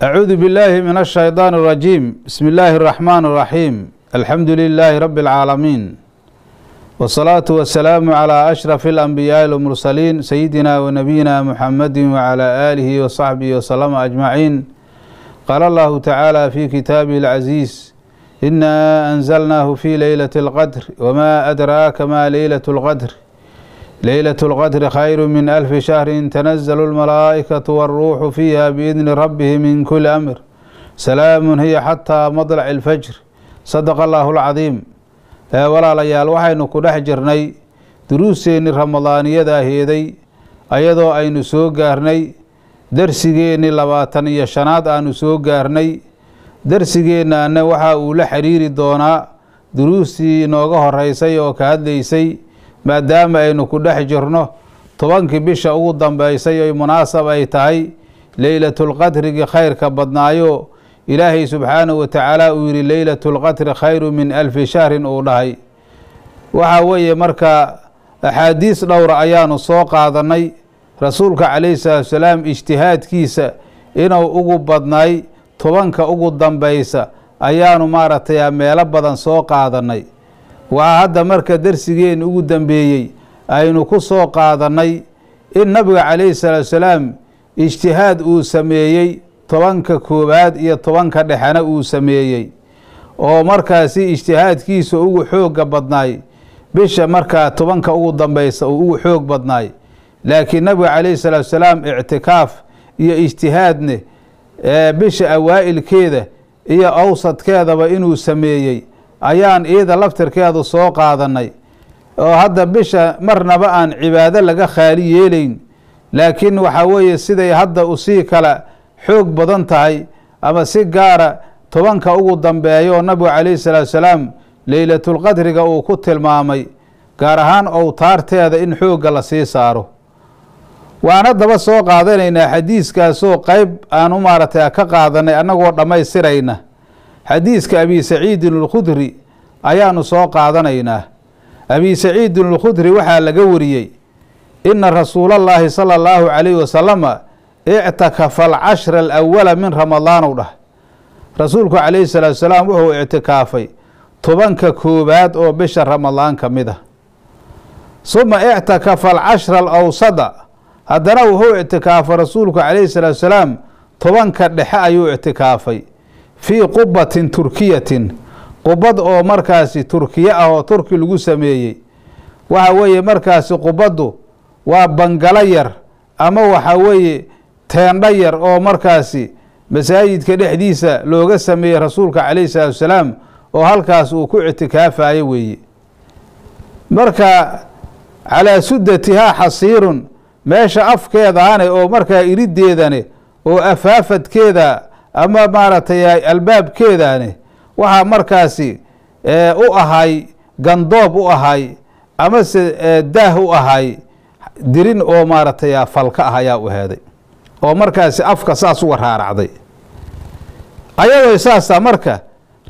أعوذ بالله من الشيطان الرجيم. بسم الله الرحمن الرحيم. الحمد لله رب العالمين، والصلاة والسلام على أشرف الأنبياء والمرسلين سيدنا ونبينا محمد وعلى آله وصحبه وسلم أجمعين. قال الله تعالى في كتابه العزيز: إنا أنزلناه في ليلة القدر وما أدراك ما ليلة القدر ليلة القدر خير من 1000 شهر تنزل الملائكة والروح فيها بإذن ربهم من كل أمر سلام هي حتى مطلع الفجر. صدق الله العظيم. ولا ليال waxaynu ku dhex jirnay duruuseeni ramadaaniyada aheeday ayadoo aynu soo gaarnay darsigeeni 25aad aanu soo gaarnay. darsigeenana waxa uu la xiriiri doonaa duruustii nooga horeysay oo ka hadlaysay maadaama aynu ku dhex jirno 10 bisha ugu dambeysay oo munaasab ay tahay laylatul qadriga khayrka badnaayo ilaahay subxaanahu wa tacaala uu yiri laylatul qadri khayru min 1000 shahrin uu dhahay. waxa weeye marka axaadiis dhowr ayaanu soo qaadanay rasuulka calayhi salaatu wasalaam ijtihaadkiisa inuu ugu badnaay 10ka ugu dambeysa ayaanu maaragtay meelo badan soo qaadanay. waxaa hadda marka darsigeen ugu dambeeyey aynu ku soo qaadanay in nabiga calayhi salaatu wasalaam ijtihaad uu sameeyey 10ka koowaad iyo 10ka dhexena uu sameeyey oo markaasi ijtihaadkiisa ugu xooga badnaay bisha markaa 10ka ugu dambeysa uu ugu xoog badnaay. laakiin nabiga calayhi salaatu wasalaam ictikaaf iyo ijtihaadne bisha awaa'ilkeeda iyo awsadkeedaba inuu sameeyey ayaan iyada laftirkeedu soo qaadanay oo hadda bisha marnaba aan cibaado laga khaali yeelayn. laakiin waxa weeye siday hadda usii kala xoog badan tahay ama si gaara 10ka ugu dambeeyo nabigu calayhi salaatu wasalaam laylatul qadriga uu ku tilmaamay gaar ahaan owtaarteeda in xooga la sii saaro. waana daba soo qaadanaynaa xadiiskaasoo qayb aanu maaragtay ka qaadanay annagoo dhammaystirayna. xadiiska abi saciidin alkhudri ayaanu soo qaadanaynaa. abi saciidin alkhudri waxaa laga wariyey ina rasuulallaahi sala allahu calayhi wasalama ictakafa alcashra alawala min ramadaan u dhah. rasuulku calayhi salaatu wasalaam wuxuu ictikaafay 10ka koowaad oo bisha ramadaan ka mid ah. suma ictakafa alcashra alawsada, haddana wuxuu ictikaafay rasuulku calayhi salaatu wasalaam 10ka dhexe ayuu ictikaafay fii qubatin turkiyatin, qubad oo markaasi turkiya ah oo turki lagu sameeyey. waxa weeye markaasi qubaddu waa bangalo yar ama waxa weeye teendho yar oo markaasi masaajidka dhexdiisa looga sameeyey rasuulka calayhi salaatu wasalaam oo halkaas uu ku ictikaafayo weeye. marka calaa sudatihaa xasiirun, meesha afkeedaane oo markaa irideedane oo afaafadkeeda ama maaragtay albaabkeedane waxaa markaasi u ahay gandoob u ahay amase daah u ahay dirin oo maaragtay falka ah ayaa u heeday oo markaasi afka saas uga raaracday. ayadoo saasa marka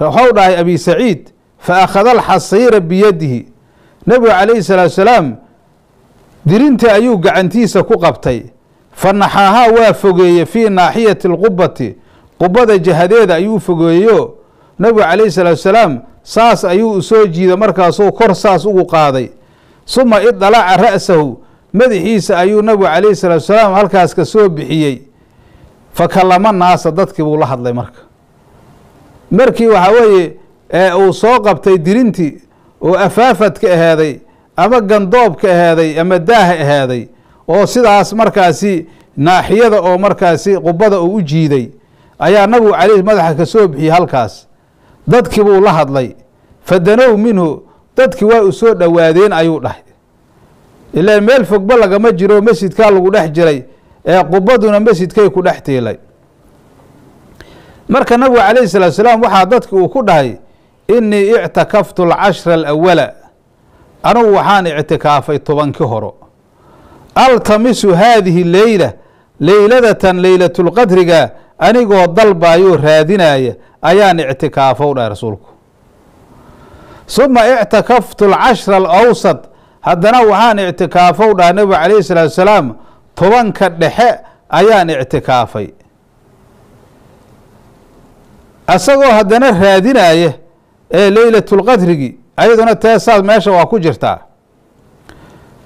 wuxuu dhahay abi saciid fa akhada alxasiira biyadihi, nabiga calayhi salaatu wasalaam dirintii ayuu gacantiisa ku qabtay. fa naxaahaa waa fogeeye fii naaxiyati alqubati, qubada jihadeeda ayuu fogeeyo nabigu calayhi salaatu wasalaam saas ayuu usoo jiida markaasuu kor saas ugu qaaday. suma idalaca ra'sahu, madaxiisa ayuu nabigu calayhi salaatu wasalaam halkaas ka soo bixiyey. fa kalama naasa, dadkii buu la hadlay. markii waxaa weeye uu soo qabtay dirintii oo afaafadka aheeday ama gandoobka aheeday ama daaha aheeday oo sidaas markaasi naaxiyada oo markaasi qubada uu u jiiday ayaa nabigu calayhi madaxa ka soo bixiyey halkaas. dadkii buu la hadlay. fadanow minhu, dadkii waa u soo dhowaadeen ayuu dhahay. ilaa meel fogba lagama jiro, masjidkaa lagu dhex jiray ee qubaduna masjidkay ku dhex tiilay. marka nabigu calayhi salaatu wasalaam waxaa dadki uu ku dhahay inii ictakaftu alcashra alawala, anugu waxaan ictikaafay 10kii horo. altamisu haadihi leyla, leyladatan leylatulqadriga anigoo dalbaayoo raadinaya ayaan ictikaafow dhahay rasuulku. suma ictakaftu alcashra alawsad, haddana waxaan ictikaafow dhahay nabigu calayhi salaatu wasalaam 10ka dhexe ayaan ictikaafay. asagoo haddana raadinaya ee leylatulqadrigi ayaduna teesaas meesha waa ku jirtaa.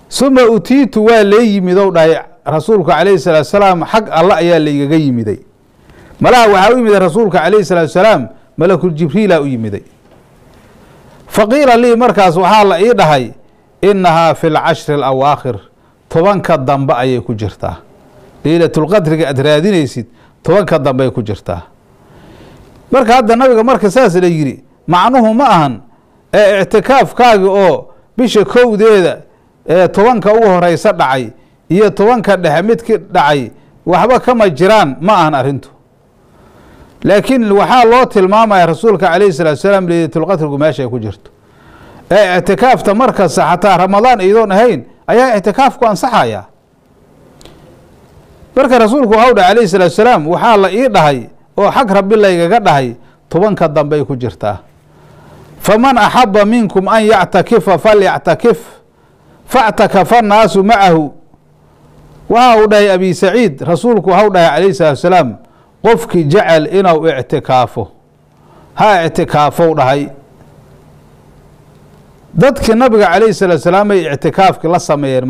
suma utiitu waa lee yimidow dhahay rasuulku calayhi salaatu wasalaam, xag alla ayaa laygaga yimiday. malaha waxaa u yimiday rasuulka calayhi salaatu wasalaam, malakul jibriila u yimiday. faqiila lii markaas waxaa la ii dhahay inahaa fi lcashri alawaakhir, tobanka dambe ayay ku jirtaa. leylatulqadriga aad raadinaysid tobanka dambe ay ku jirtaa. marka hadda nabiga marka saas la yidhi macnuhu ma ahan ee ictikaafkaagi oo bisha kowdeeda ee tobanka ugu horeysa dhacay iyo tobanka dhexe midki dhacay waxba kama jiraan ma ahan arrintu. laakiin waxaa loo tilmaamaya rasuulka calayhi salaatu wasalaam leylatulqadrigu meesha ay ku jirto. ee ictikaafta markasta xataa ramadaan iyadoon ahayn ayaa ictikaafku ansaxaya. marka rasuulku waxau dhahay calayhi salaatu wasalaam, waxaa la ii dhahay oo xag rabbi laygaga dhahay tobanka dambe ay ku jirtaa. faman axaba minkum an yactakifa falyactakif factakafa annaasu macahu. waxa uu dhahay abi saciid, rasuulku waxau dhahay calayhi salaatu wasalaam, qofkii jecel inuu ictikaafo ha ictikaafow dhahay. dadkii nabiga calayhi salaatu wasalaam ay ictikaafki la sameeyeen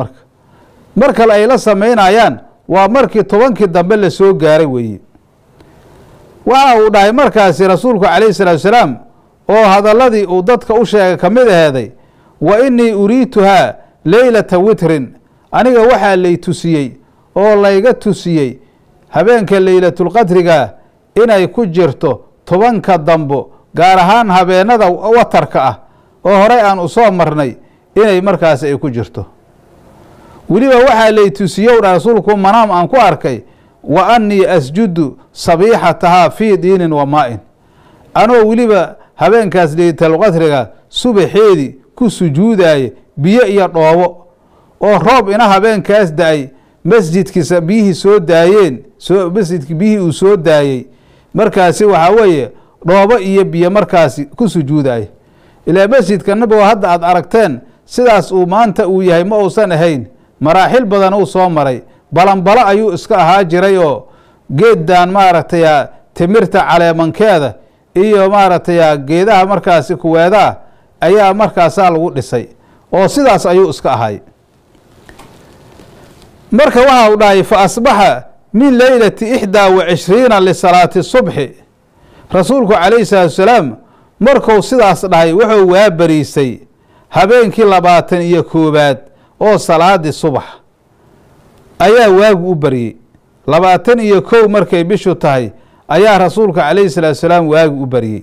mar kale ay la sameynayaan waa markii tobankii dambe la soo gaaray weeye. waxa uu dhahay markaasi rasuulku calayhi salaatu wasalaam oo hadalladii uu dadka u sheegay ka mid aheeday, wa inii uriituhaa leylata witrin, aniga waxaa lay tusiyey oo layga tusiyey habeenka leylatulqadriga inay ku jirto tobanka dambo, gaar ahaan habeenada watarka ah oo horey aan u soo marnay inay markaasi ay ku jirto. weliba waxaa lay tusiyow dha rasuulku manaam aan ku arkay, wa annii asjudu sabiixatahaa fii diinin wa maa-in, anoo weliba habeenkaas leylatulqadriga subaxeedii ku sujuudaaye biyo iyo dhoobo oo roob ina habeenkaas da-ay masjidkiisa biyihii soo daayeen, masjidki biyihii uu soo daayey, markaasi waxaa weeye dhoobo iyo biyo markaasi ku sujuudaaye. ilaa masjidka nabigo hadda aad aragteen sidaas uu maanta uu yahay ma uusan ahayn, maraaxil badan uu soo maray. balanbalo ayuu iska ahaa jiray oo geeddan maaragtay timirta caleemankeeda iyo maaragtay geedaha markaasi kuweedaa ayaa markaasaa lagu dhisay oo sidaas ayuu iska ahay. marka waxa uu dhahay fa asbaxa min leylati 21 lisalaati subxi, rasuulku calayhi salaatu wasalaam markuu sidaas dhahay wuxuu waa bariisay habeenkii 21 oo salaadii subax ayaa waagu u baryey. 21 markay bishu tahay ayaa rasuulka calayhi salaatu wasalaam waagu u baryey.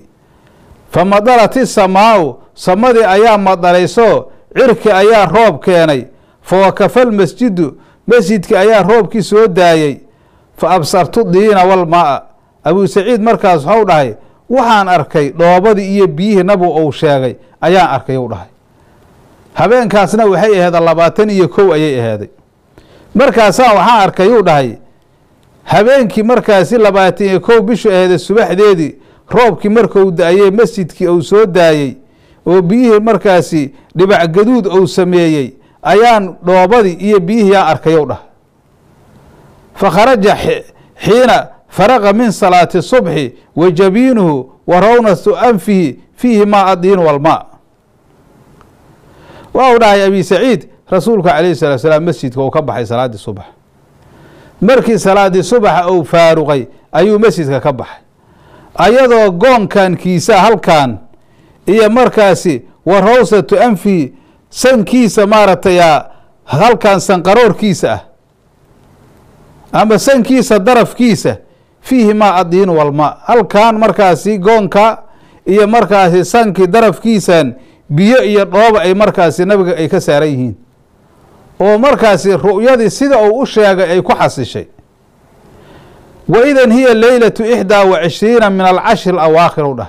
famadarati samaau, samadii ayaa madarayso cirki ayaa roob keenay. fawakafa lmasjidu, masjidki ayaa roobkii soo daayey. fa absartu diina walmaa, abuu saciid markaas waxau dhahay waxaan arkay dhoobadii iyo biyihii nabigu uu sheegay ayaan arkay u dhahay. habeenkaasna waxay aheeda 21 ayay aheeday. markaasaa waxaan arkay uu dhahay habeenkii markaasi 21 bishu aheeda subaxdeedii roobkii markuu da-ayey masjidkii uu soo daayey oo biyihii markaasi dhibac gaduud uu sameeyey ayaan dhoobadii iyo biyihii aan arkay u dhahay. fakharaja xiina faraqa min salaati subxi wa jabiinuhu wa rawnatu anfihi fiihi maa adiinu walmaa. waa u dhahay abi saciid, rasuulka calayhi salatu wasalaam masjidka uu ka baxay salaaddii subax. markii salaaddii subaxa uu faaruqay ayuu masjidka ka baxay, ayadoo goonkankiisa halkan iyo markaasi wa rawsatu anfihi sankiisa maaragtay halkan sanqaroorkiisa ah ama sankiisa darafkiisa fiihi maa adiinu walmaa, halkan markaasi goonka iyo markaasi sankii darafkiisan biyo iyo dhooba ay markaasi nabiga ay ka saaran yihiin oo markaasi ru'yadii sida uu u sheegay ay ku xasishay. wa idan hiya leylatu 21 min alcashri alawaakhir u dhah.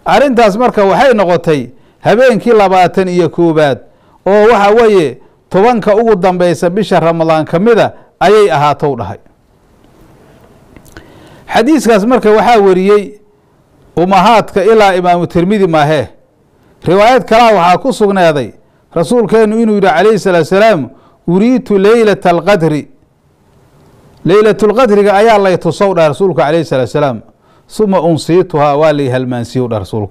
arrintaas marka waxay noqotay habeenkii 21 oo waxa weeye tobanka ugu dambeysa bisha ramadaan ka mida ayay ahaatou dhahay. xadiiskaas marka waxaa wariyey umahaadka ilaa imaamu tirmidi maahee. riwaayad kalaa waxaa ku sugnaaday rasuulkeenu inuu yidhi calayhi salaatu wasalaam, uriitu leylata alqadri, leylatulqadriga ayaa lay tusow dhaha rasuulku calayhi salaatu wasalaam. ثم أنصيتها والي هالمانسيو رسولك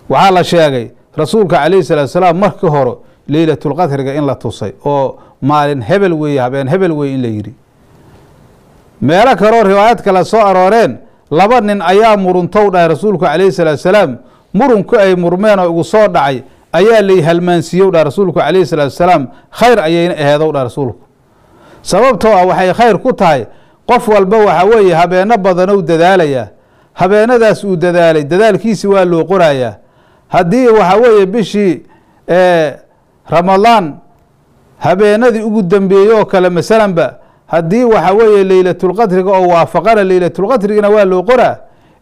وعلى شيء رسولك عليه الصلاة والسلام مركه هرو ليلة القدر إن لا تصي أو مالين هبل وي هبين هبل وي إن ليري مالك هرو روايات كلا سو أرورين لبن أيام مرنتو رسولك عليه الصلاة والسلام مرنك أي مرمان وصار دعي أيا لي هالمانسيو رسولك عليه الصلاة والسلام خير أيين هذا رسولك سببته وحي خير كتاي قف والبو حوي هبين بدنو دداليا هبين داس وددالي ددال كيس والو قرايا هدي وحوي بشي رمضان هبين ذي قدام بيو كلام مثلا بقى هدي وحوي ليلة القدر أو وافقنا ليلة القدر نوالو قرا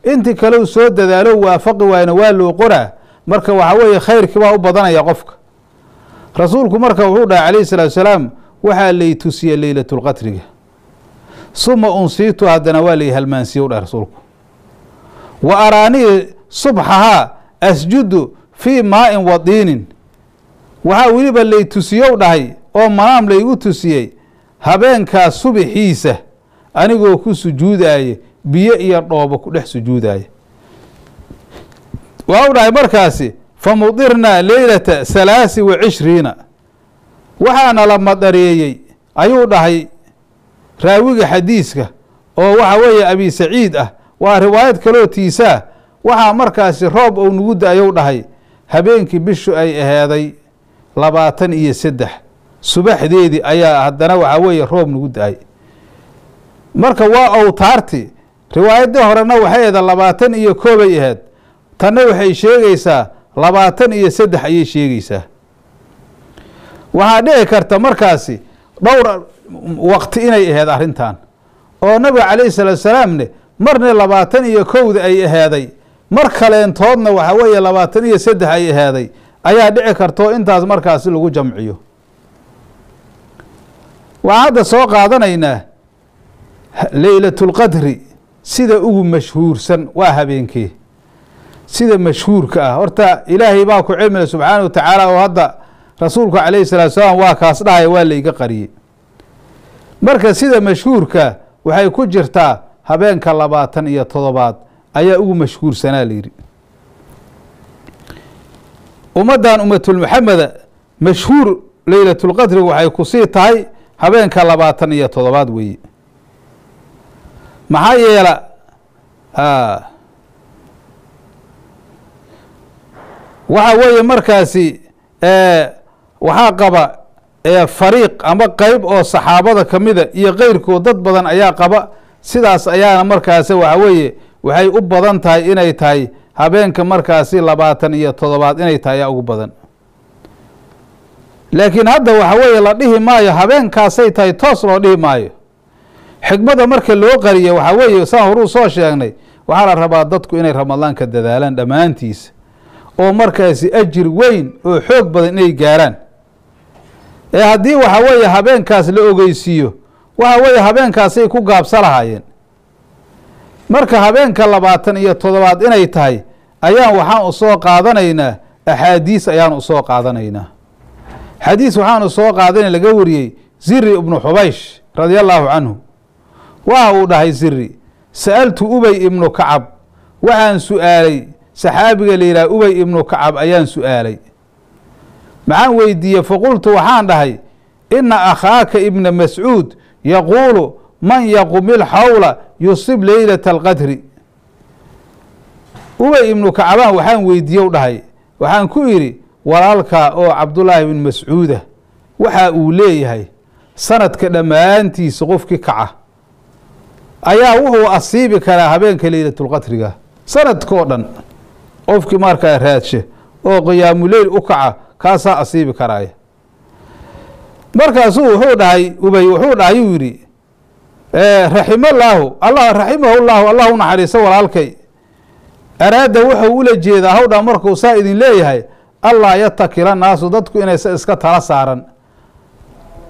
انت كلو سود ددالو وافق ونوالو قرا مركا وحوي خير كما بدنا يا قفك رسولك مركا وحودا عليه الصلاة والسلام وحا لي تسي ليلة القدر ثم أنصيت هذا نوالي هالمانسيو رسولك وأراني صبحها أسجد في ماء وطين وحا وليبا لي تسيو دهي أو منام لي تسيي هبينكا صبحيسة أنيقو كو سجوداي بيئي الروبة كدح سجوداي وأوضاي مركاسي فمضرنا ليلة 23 وحانا لما دريي أيو دهي راويق حديثك oo waxa weeye abi saciid ah waa riwaayad kale oo tiisa waxa markaas roob oo nugu daayo dhahay habeenkii bishu ay ahaaday 23 subaxdeedii ayaa hadana waxa weeye roob nugu daay marka waa awtaarti riwaayadda horena waxay ahayd 21 ay ahayd tanna waxay sheegaysaa 23 ayay sheegaysaa waxa dhici karta markaasi dhowr waqti inay ahayd arintan oo nabi kaleey salaam marna 21 ay ahaaday mar kaleentoodna waxa weeye 23 ay ahaaday ayaa dhici karto intaas markaas lagu jamciyo waxa soo qaadanayna laylatul qadri sida ugu mashhuursan waa habeenkii sida mashhuurka ah horta ilaahay baa ku cilmi subhanahu wa ta'ala oo hadda rasuulku kaleey salaam waa kaas dhahay waa la iga qariyay marka sida mashhuurka waxay ku jirtaa habeenka 27 ayaa ugu mashhuursanaa leeyri ummadan ummatul muhammad mashhuur laylatul qadr waxay ku sii tahay habeenka 27 weeye maxaa yeela waxa weeye markaasi waxa qaba fariiq ama qayb oo saxaabada kamida iyo qeyrkood dad badan ayaa qaba sidaas ayaana markaas waxa weeye waxay u badan tahay inay tahay habeenka markaasi 27 inay tahay ugu badan laakiin hadda waxa weeye la dhihi maayo habeenkaasay tahay toos loo dhihi maayo xigmada marka loo qariyo waxa weeye saan horu soo sheegnay waxa la rabaa dadku inay ramadaanka dadaalaan dhamaantiis oo markaasi ajir weyn oo xoog badan inay gaaraan haddii waxa weeye habeenkaas la ogeysiiyo waxa weeye habeenkaasay ku gaabsalahaayeen marka habeenka 27 inay tahay ayaan waxaan u soo qaadanaynaa axaadiis ayaan u soo qaadanaynaa xadiis waxaan u soo qaadanay laga wariyay Zirri ibn Hubaysh radiyallahu anhu waa uu dhahay Zirri sa'altu Ubay ibn Ka'ab waxaan su'aalay saxaabiga leeyahay Ubay ibn Ka'ab ayaan su'aalay معان ويدي فقلت وحان دهي إن أخاك ابن مسعود يقول من يقوم الحول يصيب ليلة القدر أبي ابن كعبان وحان ويدي ودهي وحان كويري ولالك أو عبد الله بن مسعود وحا أوليه سنة كدمانتي سقفك كعة أيا وهو أصيبك لهبينك ليلة القدر سنة كودن قفك ماركا راتشه أو قيام الليل أكعة كاسا أصيب كراي مركزو هو داي وبي وحو داي يوري رحم الله رحمه الله الله نحرس ولالكي أراد وحو ولا جيدا هو دا مركو سائد ليهي الله يتكل الناس ددكو إنay iska tala saaran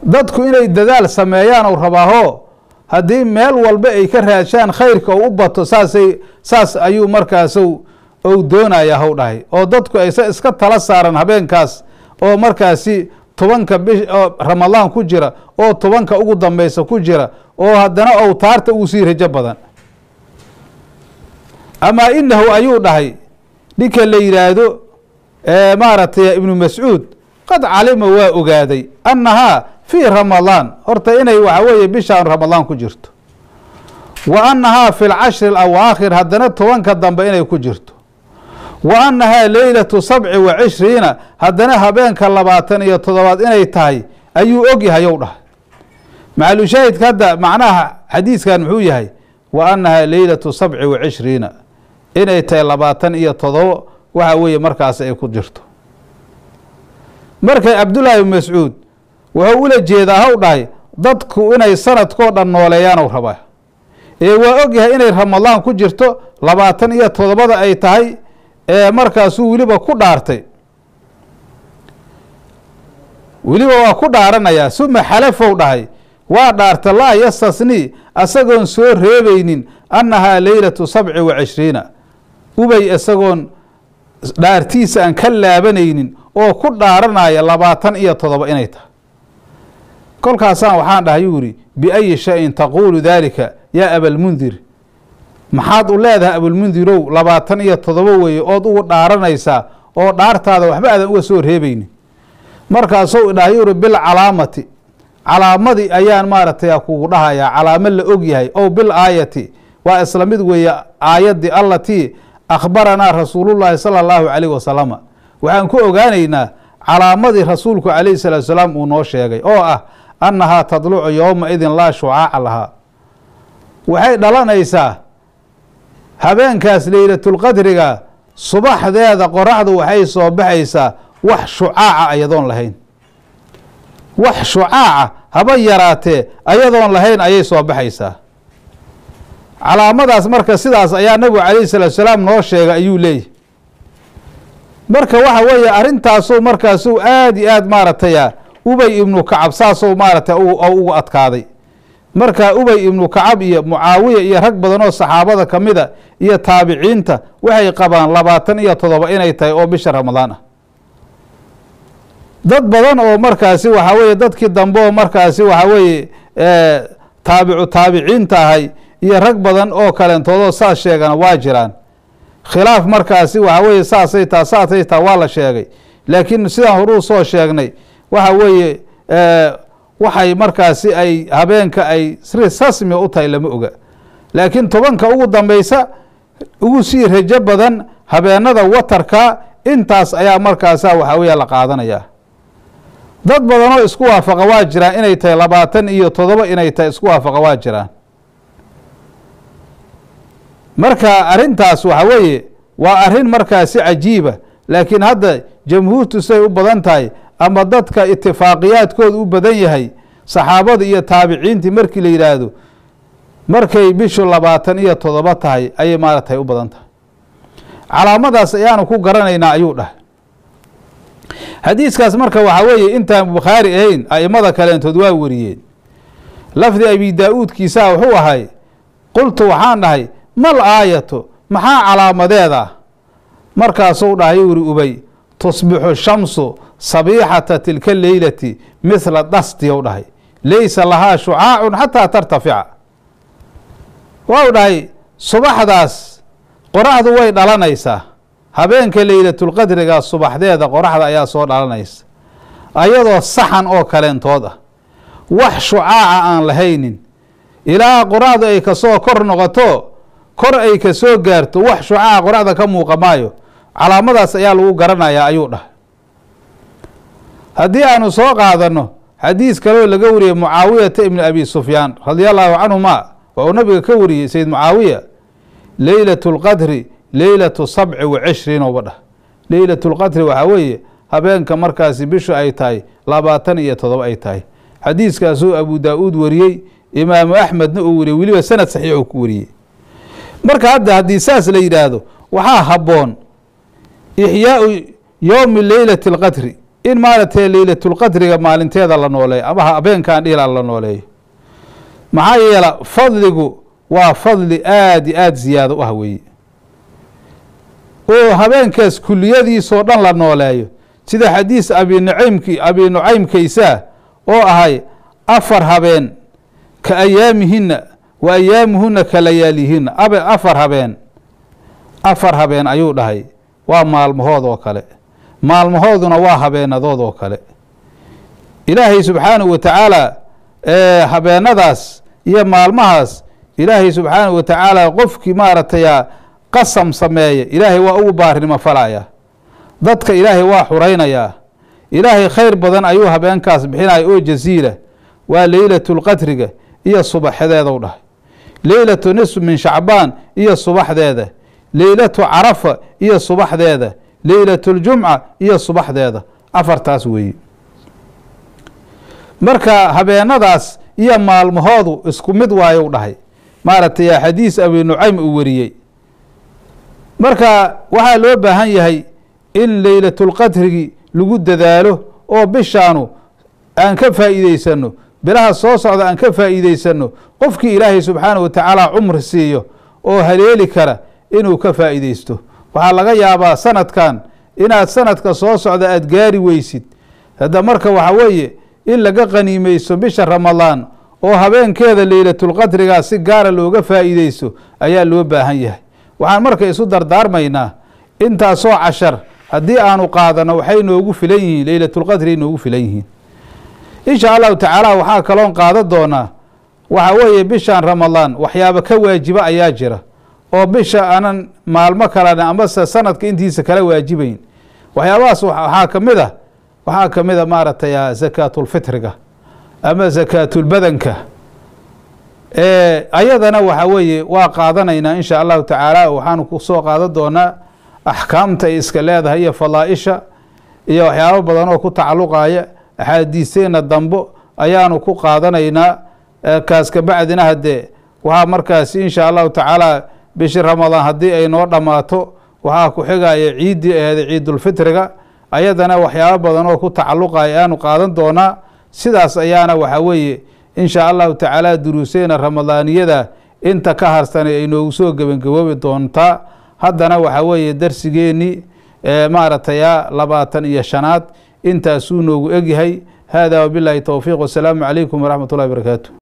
dadku inay dadaal sameeyaan oo rabaaho hadii meel walba ay ka raashaan khayrka oo u bato saas ayuu markaasoo oo doonaya haw dhahay oo dadku ay iska tala saaran habeenkaas oo markaasi 10ka bish Ramadaan ku jira oo 10ka ugu dambaysa ku jira oo hadana oo taarta uu sii rajo badan أما إنه أيوده لك اللي يرادو مارتي ابن مسعود قد علم وأقادي أنها في رمضان أرتيني وعوي بشهر رمضان كجرت وأنها في العشر الأواخر هدنت وانك الضنبين كجرت وأنها ليلة 27 هدنها بينك اللباتن يتضبط إني تاي أيو أوجيها يوضح مع المشاهد كذا معناها حديث كان محويها وأنها ليلة 27 إني تاي اللباتن يتضبط وعوي مركز أي كجرت markay Abdullah ibn Mas'ud wuxuu ula jeedaa hawdhay dadku inay sanadkoo dhan nooleeyaan oo rabaa waa ogyahay inay Ramadaan ku jirto 27 ay tahay markaas uu waliba ku dhaartay waliba waa ku dhaaranaya suma xalafow dhahay waa dhaarta la yastasni asagoon soo reebaynin annaha laylatu 27 ubay asagoon dhaartiisa aan ka laabanaynin oo ku dhaaranaya 27 inay tahay kolkaasaan waxaan dhahay yuri bi ay shay taqulu dalika ya abul mundir maxaad u leedahay abul mundirow 27 weeye oo ugu dhaaranaysa oo dhaartaada waxba aadan uga soo reebaynin markaas oo dhahay yuri bil calaamadi ayaan maartay kugu dhahaya calaamad la og yahay oo bil aayati waa islamid weeye aayadi allati akhbarana rasuulullaahi sallallahu alayhi wasallam waxaan ku ogaanaynaa calaamadii rasuulku alayhi salaatu wasalaam uu noo sheegay oo ah annaha tadlucu yawma idin la shu'aa'a laha waxay dhalanaysaa habeenkaas laylatul qadriga subaxdeeda qoraxdu waxay soo baxaysaa wax shu'aa'a ayadoon lahayn wax shu'aa'a haba yaraatee ayadoon lahayn ayay soo baxaysaa calaamadaas marka sidaas ayaa nabigu alayhi salaatu wasalaam noo sheegay ayuu leeyahay marka waxa weeye arintaasoo markaasuu aad iyo aad maartay Ubay ibn Ka'ab saasoo maartay ugu adkaaday marka Ubay ibn Ka'ab iyo Muawiya iyo rag badan oo saxaabada kamida iyo taabiciinta waxay qabaan 27 inay tahay oo bisha Ramadaan dad badan oo markaasi waxa weeye dadkii dambe oo markaasi waxa weeye taabiciinta ahay iyo rag badan oo kalentoodo saas sheegana waa jiraan khilaaf markaasi waxa weeye saasay taa waa la sheegay laakiin sidaan hore soo sheegnay waxa weeye waxay markaasi ay habeenka ay rasmi u tahay lama oga laakiin tobanka ugu dambaysa ugu sii rajo badan habeenada watarka intaas ayaa markaas waxa weeye la qaadanaya dad badan oo isku waafaqa waa jiraan inay tahay 27 inay tahay isku waafaqa waa jiraan marka arintaas waxa weeye waa arin markaasi cajiiba laakiin hadda jamhuurtu say u badan tahay ama dadka ittifaaqiyaadkooda u badan yahay saxaabada iyo taabiciintii markii la yiraahdo markay bishu 27 tahay ay maartay u badan tahay calaamadaas ayaan ku garanaynaa ayuu dhahay xadiiskaas marka waxa weeye inta Bukhari ahayn aimada kale intood waa wariyeen lafdi Abi Daawud kiisa wuxuu ahay qultu waxaan dhahay mal aayatu maxaa calaamadeeda markaasuu dhahay yuri Ubay tusbixu shamsu sabihata tilka leylati mithla dasti u dhahay laysa laha shu'aa'un hatta tartafi'a waa dhahay subaxdaas qoraxdu way dhalanaysaa habeenka laylatul qadriga subaxdeeda qoraxda ayaa soo dhalanaysa ayadoo saxan oo kaleentood ah wax shu'aa'a aan lahaynin ilaa qoraxdu ay ka soo kor noqoto kor ay ka soo gaarto wax shu'aa'a qoraxda ka muuqamaayo calaamadaas ayaa lagu garanayaa ayuu dhahay haddii aanu soo qaadano xadiis kale oo laga wariyay Muawiya ibn Abi Sufyan radiyallahu anhuma oo nabiga ka wariyay Sayyid Muawiya laylatul qadri laylatu 27 oo badha laylatul qadri waxa weeye habeenka markaasi bishu ay tahay 27 ay tahay xadiiskaas oo Abu Daawud wariyay Imam Ahmedna uu wariyay waliba sanad saxiix uu ku wariyay marka hadii saas la yiraahdo waxa haboon ihyaa'u yawm laylatul qadri in maalinta laylatul qadriga maalinteeda la nooleeyo ama habeenkan dhila la nooleeyo maxaa yeela fadligu waa fadli aad ziyaado u ah weeye oo habeenkaas kulliyadiisoo dhan la nooleeyo sida xadiis Abi Nucaym kaysa oo ahay afar habeen ka ayaamihinna wa ayaamuhunna ka layaalihinna afar habeen afar habeen ayuu dhahay waa maalmahood oo kale maalmahooduna waa habeenadood oo kale ilaahay subxaanahu wa tacaala habeenadaas iyo maalmahaas ilaahay subxaanahu wa tacaala qofkii maaragtay qasam sameeya ilaahay waa ugu baarinimo falaya dadka ilaahay waa xuraynayaa ilaahay khayr badan ayuu habeenkaas bixinaya oo jasiila waa leylatulqadriga iyo subaxdeeda u dhahay leylatu nisf min shacbaan iyo subaxdeeda leylatu carafa iyo subaxdeeda leylatljumca iyo subaxdeeda afartaas weeye marka habeenadaas iyo maalmahoodu isku mid waayo u dhahay maaragtay xadiis abi nucaym uu wariyey marka waxaa loo baahan yahay in leylatulqadrigi lagu dadaalo oo bishaanu aan ka faa'iideysano bilaha soo socda aan ka faa'iideysano qofkii ilaahay subxaanahu wa tacaala cumri siiyo oo haleeli kara inuu ka faa'iideysto waxaa laga yaabaa sanadkan inaad sanadka soo socda aada gaari weysid hadda marka waxa weeye in laga qaniimeysto bisha ramadaan oo habeenkeeda leylatulqadrigaa si gaara looga faa'iideysto ayaa loo baahan yahay waxaan marka isu dardaarmaynaa intaasoo cashar haddii aanu qaadano waxay noogu filan yihiin leylatulqadri ay noogu filan yihiin insha allahu tacaala waxaa kaloon qaadan doonaa waxa weeye bishan ramadaan waxyaaba ka waajiba ayaa jira oo bisha aanan maalmo kalena amase sanadka intiisa kala waajibayn waxyaabahaas waxaa ka mid a maaragtay zakaatulfitriga ama zakaatulbadanka ayadana waxa weeye waa qaadanaynaa insha allahu tacaala waxaanu kusoo qaadan doonaa axkaamta ay iska leedahay iyo fadaaisha iyo waxyaabo badan oo ku tacaluqaya axaadiisteena dambo ayaanu ku qaadanaynaa kaas kabacdina haddee waxaa markaas insha allahu tacaala bishi ramadaan haddii ay noo dhammaato waxaa ku xigaya ciiddii aheeda ciidulfitriga ayadana waxyaabo badan oo ku tacaluqaya ayaanu qaadan doonaa sidaas ayaana waxa weeye insha allahu tacaala duruuseena ramadaaniyada inta ka harsanay ay noogu soo gebangaboobi doontaa haddana waxa weeye darsigeennii maaragtay 25 intaasuu noogu egyahay hada wabilaahi towfiiq wasalaamu calaykum waraxmat ullahi barakaatu